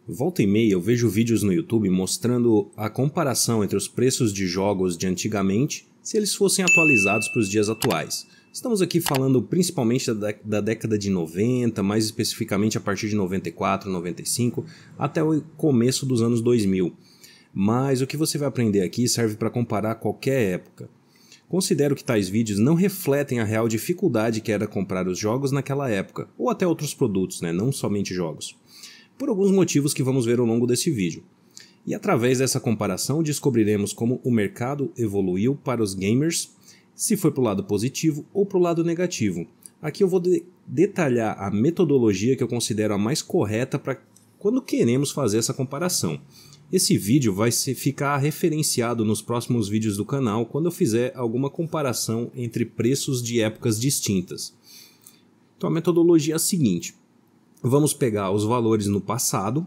Volta e meia eu vejo vídeos no YouTube mostrando a comparação entre os preços de jogos de antigamente se eles fossem atualizados para os dias atuais. Estamos aqui falando principalmente da década de 90, mais especificamente a partir de 94, 95, até o começo dos anos 2000. Mas o que você vai aprender aqui serve para comparar qualquer época. Considero que tais vídeos não refletem a real dificuldade que era comprar os jogos naquela época, ou até outros produtos, não somente jogos. Por alguns motivos que vamos ver ao longo desse vídeo. E através dessa comparação descobriremos como o mercado evoluiu para os gamers, se foi para o lado positivo ou para o lado negativo. Aqui eu vou detalhar a metodologia que eu considero a mais correta para quando queremos fazer essa comparação. Esse vídeo vai ficar referenciado nos próximos vídeos do canal quando eu fizer alguma comparação entre preços de épocas distintas. Então a metodologia é a seguinte: vamos pegar os valores no passado,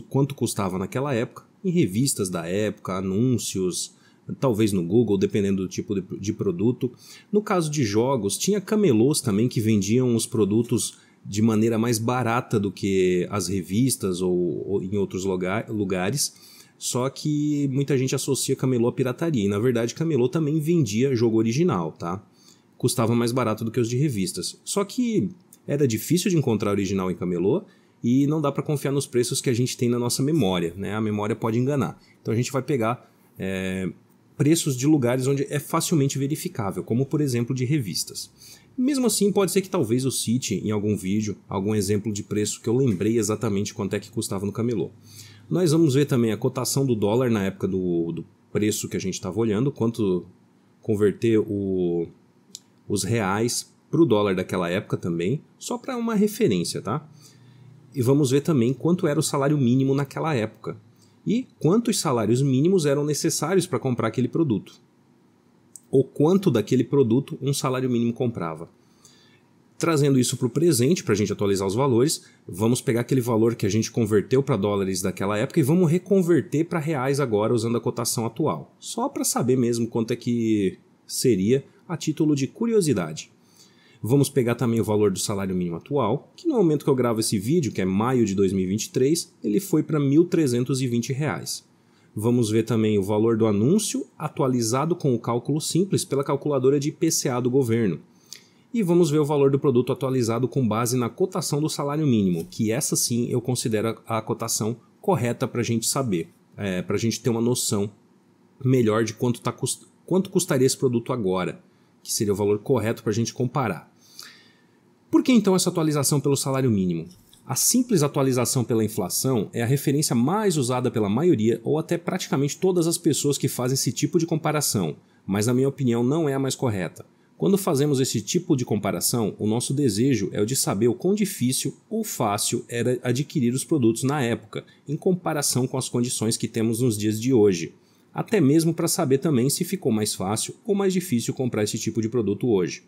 quanto custava naquela época, em revistas da época, anúncios, talvez no Google, dependendo do tipo de produto. No caso de jogos, tinha camelôs também que vendiam os produtos de maneira mais barata do que as revistas ou em outros lugares, só que muita gente associa camelô à pirataria, e na verdade camelô também vendia jogo original, tá? Custava mais barato do que os de revistas, só que era difícil de encontrar original em camelô e não dá para confiar nos preços que a gente tem na nossa memória, A memória pode enganar, então a gente vai pegar preços de lugares onde é facilmente verificável, como por exemplo de revistas. Mesmo assim, pode ser que talvez eu cite em algum vídeo algum exemplo de preço que eu lembrei exatamente quanto é que custava no camelô. Nós vamos ver também a cotação do dólar na época do preço que a gente estava olhando, quanto converter os reais para o dólar daquela época também, só para uma referência, tá? E vamos ver também quanto era o salário mínimo naquela época e quantos salários mínimos eram necessários para comprar aquele produto. Ou quanto daquele produto um salário mínimo comprava. Trazendo isso para o presente, para a gente atualizar os valores, vamos pegar aquele valor que a gente converteu para dólares daquela época e vamos reconverter para reais agora usando a cotação atual. Só para saber mesmo quanto é que seria a título de curiosidade. Vamos pegar também o valor do salário mínimo atual, que no momento que eu gravo esse vídeo, que é maio de 2023, ele foi para R$ 1.320. Vamos ver também o valor do anúncio atualizado com o cálculo simples pela calculadora de IPCA do governo. E vamos ver o valor do produto atualizado com base na cotação do salário mínimo, que essa sim eu considero a cotação correta para a gente saber, para a gente ter uma noção melhor de quanto custaria esse produto agora, que seria o valor correto para a gente comparar. Por que então essa atualização pelo salário mínimo? A simples atualização pela inflação é a referência mais usada pela maioria ou até praticamente todas as pessoas que fazem esse tipo de comparação, mas na minha opinião não é a mais correta. Quando fazemos esse tipo de comparação, o nosso desejo é o de saber o quão difícil ou fácil era adquirir os produtos na época, em comparação com as condições que temos nos dias de hoje. Até mesmo para saber também se ficou mais fácil ou mais difícil comprar esse tipo de produto hoje.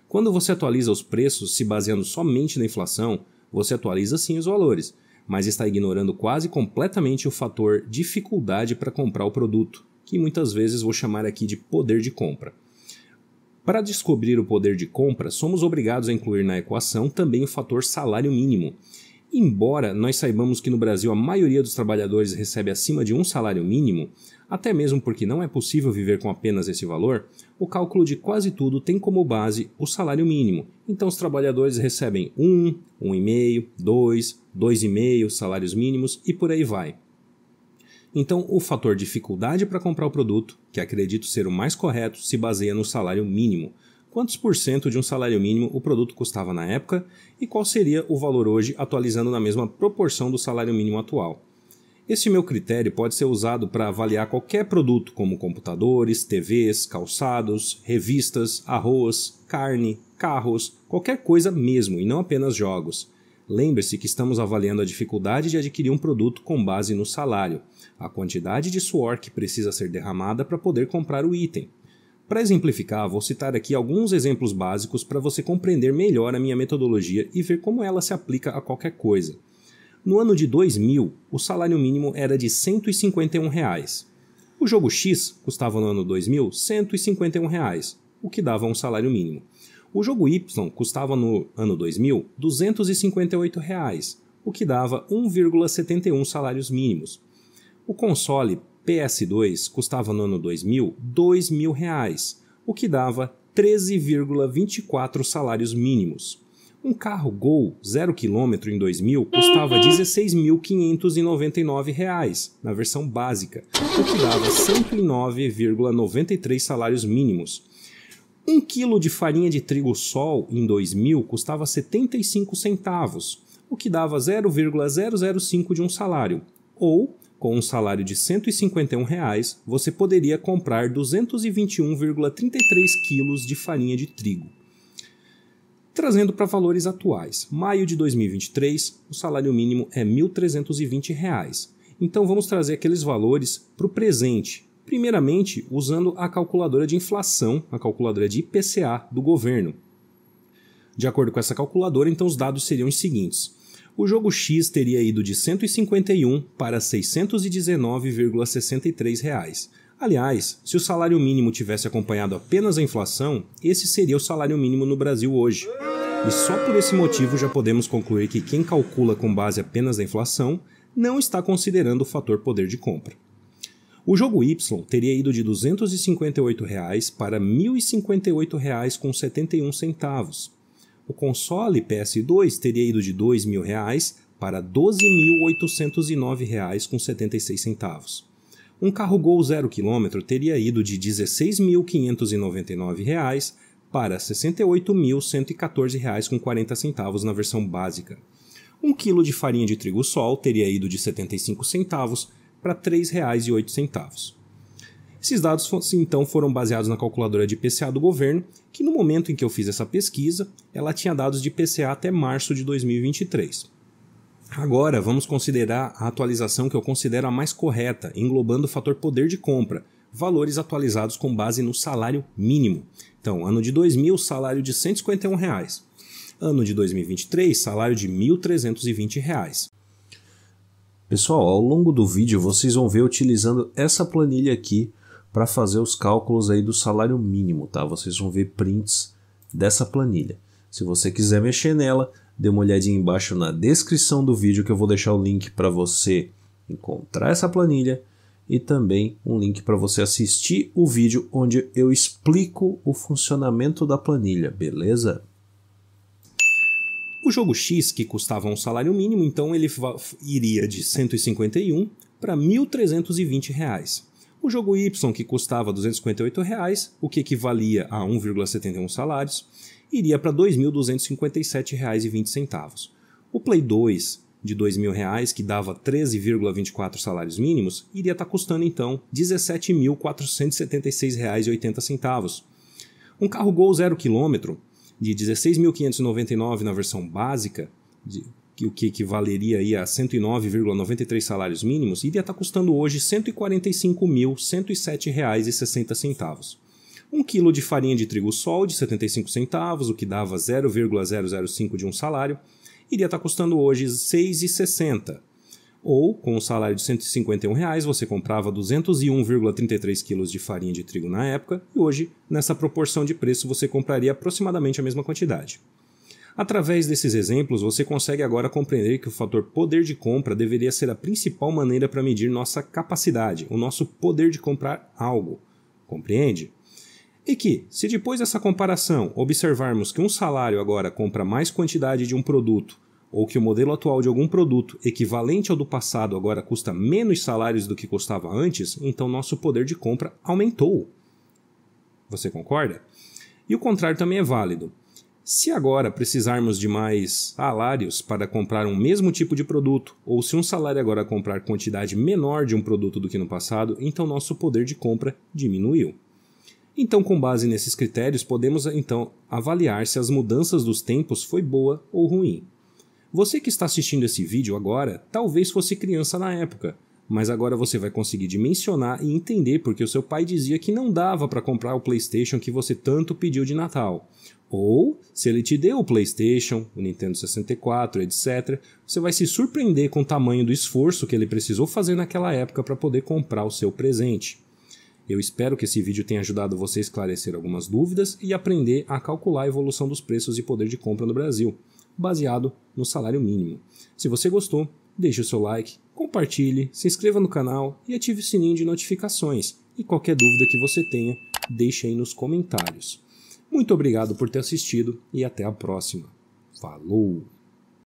Quando você atualiza os preços se baseando somente na inflação, você atualiza sim os valores, mas está ignorando quase completamente o fator dificuldade para comprar o produto, que muitas vezes vou chamar aqui de poder de compra. Para descobrir o poder de compra, somos obrigados a incluir na equação também o fator salário mínimo. Embora nós saibamos que no Brasil a maioria dos trabalhadores recebe acima de um salário mínimo, até mesmo porque não é possível viver com apenas esse valor, o cálculo de quase tudo tem como base o salário mínimo. Então os trabalhadores recebem 1,5, 2,5 salários mínimos e por aí vai. Então o fator dificuldade para comprar o produto, que acredito ser o mais correto, se baseia no salário mínimo. Quantos por cento de um salário mínimo o produto custava na época e qual seria o valor hoje atualizando na mesma proporção do salário mínimo atual. Esse meu critério pode ser usado para avaliar qualquer produto como computadores, TVs, calçados, revistas, arroz, carne, carros, qualquer coisa mesmo e não apenas jogos. Lembre-se que estamos avaliando a dificuldade de adquirir um produto com base no salário, a quantidade de suor que precisa ser derramada para poder comprar o item. Para exemplificar, vou citar aqui alguns exemplos básicos para você compreender melhor a minha metodologia e ver como ela se aplica a qualquer coisa. No ano de 2000, o salário mínimo era de R$ 151. O jogo X custava no ano 2000 R$ 151, o que dava um salário mínimo. O jogo Y custava no ano 2000 R$ 258, o que dava 1,71 salários mínimos. O console PS2 custava no ano 2000 R$ 2.000, o que dava 13,24 salários mínimos. Um carro Gol 0 km em 2000 custava R$ 16.599 na versão básica, o que dava 109,93 salários mínimos. 1 kg de farinha de trigo Sol em 2000 custava 75 centavos, o que dava 0,005 de um salário, ou, com um salário de R$ 151, você poderia comprar 221,33 kg de farinha de trigo. Trazendo para valores atuais, maio de 2023, o salário mínimo é R$ 1.320. Então vamos trazer aqueles valores para o presente, primeiramente usando a calculadora de inflação, a calculadora de IPCA do governo. De acordo com essa calculadora, então os dados seriam os seguintes. O jogo X teria ido de R$ 151 para R$ 619,63. Aliás, se o salário mínimo tivesse acompanhado apenas a inflação, esse seria o salário mínimo no Brasil hoje. E só por esse motivo já podemos concluir que quem calcula com base apenas na inflação não está considerando o fator poder de compra. O jogo Y teria ido de R$ 258 para R$ 1.058,71. O console PS2 teria ido de R$ 2.000 para R$ 12.809,76. Um carro Gol 0 km teria ido de R$ 16.599 para R$ 68.114,40 na versão básica. 1 kg de farinha de trigo Sol teria ido de 75 centavos para R$ 3,08. Esses dados então foram baseados na calculadora de IPCA do governo, que no momento em que eu fiz essa pesquisa, ela tinha dados de IPCA até março de 2023. Agora vamos considerar a atualização que eu considero a mais correta, englobando o fator poder de compra, valores atualizados com base no salário mínimo. Então, ano de 2000, salário de R$ 151. Ano de 2023, salário de R$ 1.320. Pessoal, ao longo do vídeo vocês vão ver utilizando essa planilha aqui para fazer os cálculos aí do salário mínimo, tá? Vocês vão ver prints dessa planilha. Se você quiser mexer nela, dê uma olhadinha embaixo na descrição do vídeo que eu vou deixar o link para você encontrar essa planilha e também um link para você assistir o vídeo onde eu explico o funcionamento da planilha, beleza? O jogo X, que custava um salário mínimo, então ele iria de 151 para R$ 1.320. O jogo Y, que custava R$ 258, o que equivalia a 1,71 salários, iria para R$ 2.257,20. O Play 2 de R$ 2.000, que dava 13,24 salários mínimos, iria estar custando então R$ 17.476,80. Um carro Gol 0 km de R$ 16.599 na versão básica, o que equivaleria aí a 109,93 salários mínimos, iria estar custando hoje R$ 145.107,60. 1 kg de farinha de trigo Sol de 75 centavos, o que dava 0,005 de um salário, iria estar custando hoje R$ 6,60. Ou, com um salário de R$ 151, você comprava 201,33 kg de farinha de trigo na época, e hoje, nessa proporção de preço, você compraria aproximadamente a mesma quantidade. Através desses exemplos, você consegue agora compreender que o fator poder de compra deveria ser a principal maneira para medir nossa capacidade, o nosso poder de comprar algo. Compreende? E que, se depois dessa comparação observarmos que um salário agora compra mais quantidade de um produto, ou que o modelo atual de algum produto equivalente ao do passado agora custa menos salários do que custava antes, então nosso poder de compra aumentou. Você concorda? E o contrário também é válido. Se agora precisarmos de mais salários para comprar um mesmo tipo de produto, ou se um salário agora comprar quantidade menor de um produto do que no passado, então nosso poder de compra diminuiu. Então, com base nesses critérios, podemos então avaliar se as mudanças dos tempos foi boa ou ruim. Você que está assistindo esse vídeo agora, talvez fosse criança na época, mas agora você vai conseguir dimensionar e entender porque o seu pai dizia que não dava para comprar o PlayStation que você tanto pediu de Natal. Ou, se ele te deu o PlayStation, o Nintendo 64, etc., você vai se surpreender com o tamanho do esforço que ele precisou fazer naquela época para poder comprar o seu presente. Eu espero que esse vídeo tenha ajudado você a esclarecer algumas dúvidas e aprender a calcular a evolução dos preços e poder de compra no Brasil. baseado no salário mínimo. Se você gostou, deixe o seu like, compartilhe, se inscreva no canal e ative o sininho de notificações. E qualquer dúvida que você tenha, deixe aí nos comentários. Muito obrigado por ter assistido e até a próxima. Falou!